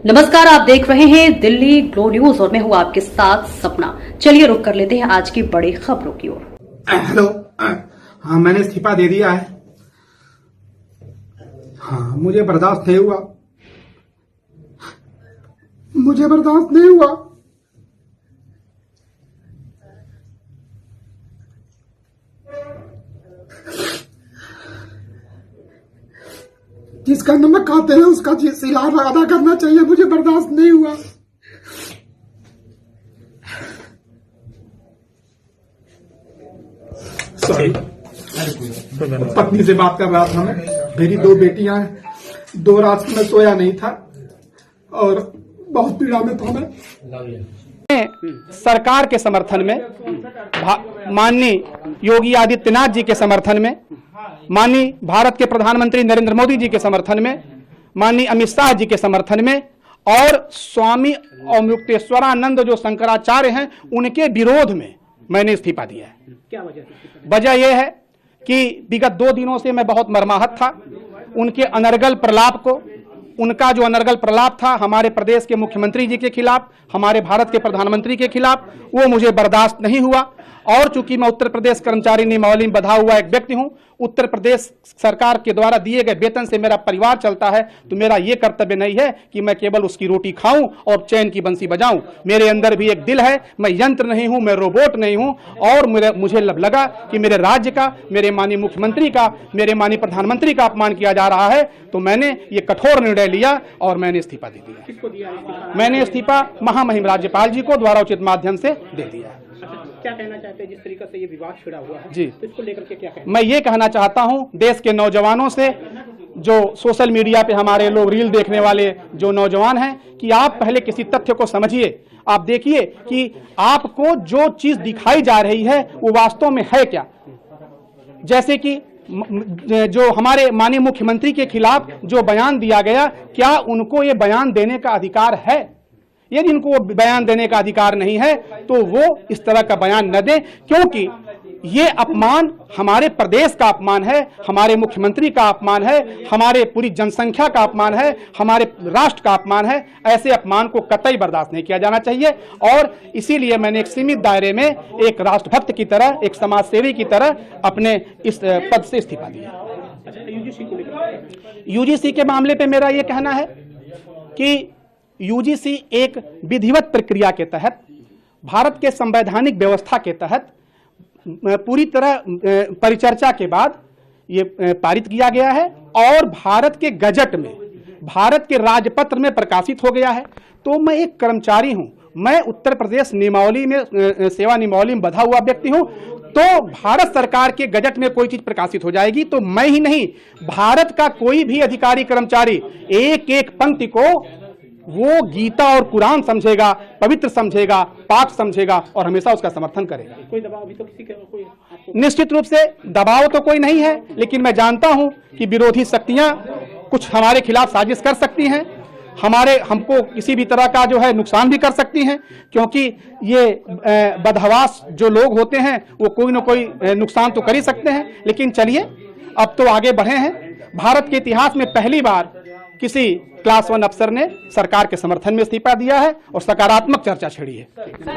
नमस्कार, आप देख रहे हैं दिल्ली ग्लो न्यूज और मैं हूं आपके साथ सपना। चलिए रुक कर लेते हैं आज की बड़ी खबरों की ओर। हेलो। हाँ, मैंने इस्तीफा दे दिया है। हाँ, मुझे बर्दाश्त नहीं हुआ। जिसका नमक खाते हैं उसका सिला अदा करना चाहिए। मुझे बर्दाश्त नहीं हुआ। सॉरी, पत्नी से बात कर रहा था मैं। मेरी 2 बेटियां हैं। 2 रात में सोया नहीं था और बहुत पीड़ा में था मैं। सरकार के समर्थन में, माननीय योगी आदित्यनाथ जी के समर्थन में, माननीय भारत के प्रधानमंत्री नरेंद्र मोदी जी के समर्थन में, माननीय अमित शाह जी के समर्थन में और स्वामी अवमुक्तेश्वरानंद जो शंकराचार्य हैं उनके विरोध में मैंने इस्तीफा दिया है। क्या वजह? वजह यह है कि विगत 2 दिनों से मैं बहुत मर्माहत था। उनके अनर्गल प्रलाप को, उनका जो अनर्गल प्रलाप था हमारे प्रदेश के मुख्यमंत्री जी के खिलाफ, हमारे भारत के प्रधानमंत्री के खिलाफ, वो मुझे बर्दाश्त नहीं हुआ। और चूंकि मैं उत्तर प्रदेश कर्मचारी नियमावली में बंधा हुआ एक व्यक्ति हूं, उत्तर प्रदेश सरकार के द्वारा दिए गए वेतन से मेरा परिवार चलता है, तो मेरा ये कर्तव्य नहीं है कि मैं केवल उसकी रोटी खाऊं और चैन की बंसी बजाऊं। मेरे अंदर भी एक दिल है। मैं यंत्र नहीं हूं, मैं रोबोट नहीं हूं। और मुझे लगा कि मेरे राज्य का, मेरे माननीय मुख्यमंत्री का, मेरे माननीय प्रधानमंत्री का अपमान किया जा रहा है, तो मैंने ये कठोर निर्णय लिया और मैंने इस्तीफा दे दिया। किसको दिया इस्तीफा? मैंने इस्तीफा महामहिम राज्यपाल जी को द्वारा उचित माध्यम से दे दिया। क्या कहना चाहते हैं जिस तरीके से ये विवाद छिड़ा हुआ है जी, तो इसको लेकर के क्या कहना? मैं ये कहना चाहता हूं देश के नौजवानों से, जो सोशल मीडिया पे हमारे लोग रील देखने वाले जो नौजवान हैं, कि आप पहले किसी तथ्य को समझिए। आप देखिए कि आपको जो चीज दिखाई जा रही है वो वास्तव में है क्या। जैसे कि जो हमारे माननीय मुख्यमंत्री के खिलाफ जो बयान दिया गया, क्या उनको ये बयान देने का अधिकार है? यदि इनको वो बयान देने का अधिकार नहीं है तो वो इस तरह का बयान न दें, क्योंकि ये अपमान हमारे प्रदेश का अपमान है, हमारे मुख्यमंत्री का अपमान है, हमारे पूरी जनसंख्या का अपमान है, हमारे राष्ट्र का अपमान है। ऐसे अपमान को कतई बर्दाश्त नहीं किया जाना चाहिए। और इसीलिए मैंने एक सीमित दायरे में एक राष्ट्रभक्त की तरह, एक समाज सेवी की तरह अपने इस पद से इस्तीफा दिया। यूजीसी के मामले पे मेरा ये कहना है कि यूजीसी एक विधिवत प्रक्रिया के तहत, भारत के संवैधानिक व्यवस्था के तहत पूरी तरह परिचर्चा के बाद ये पारित किया गया है और भारत के गजट में, भारत के राजपत्र में प्रकाशित हो गया है। तो मैं एक कर्मचारी हूं, मैं उत्तर प्रदेश नियमावली में, सेवा नियमावली में बंधा हुआ व्यक्ति हूं। तो भारत सरकार के गजट में कोई चीज प्रकाशित हो जाएगी तो मैं ही नहीं, भारत का कोई भी अधिकारी कर्मचारी एक एक पंक्ति को वो गीता और कुरान समझेगा, पवित्र समझेगा, पाक समझेगा और हमेशा उसका समर्थन करेगा। कोई दबाव अभी तो किसी का कोई आपको? निश्चित रूप से दबाव तो कोई नहीं है, लेकिन मैं जानता हूं कि विरोधी शक्तियां कुछ हमारे खिलाफ साजिश कर सकती हैं, हमको किसी भी तरह का जो है नुकसान भी कर सकती हैं, क्योंकि ये बदहवास जो लोग होते हैं वो कोई ना कोई नुकसान तो कर ही सकते हैं। लेकिन चलिए, अब तो आगे बढ़े हैं। भारत के इतिहास में पहली बार किसी क्लास 1 अफसर ने सरकार के समर्थन में इस्तीफा दिया है और सकारात्मक चर्चा छिड़ी है।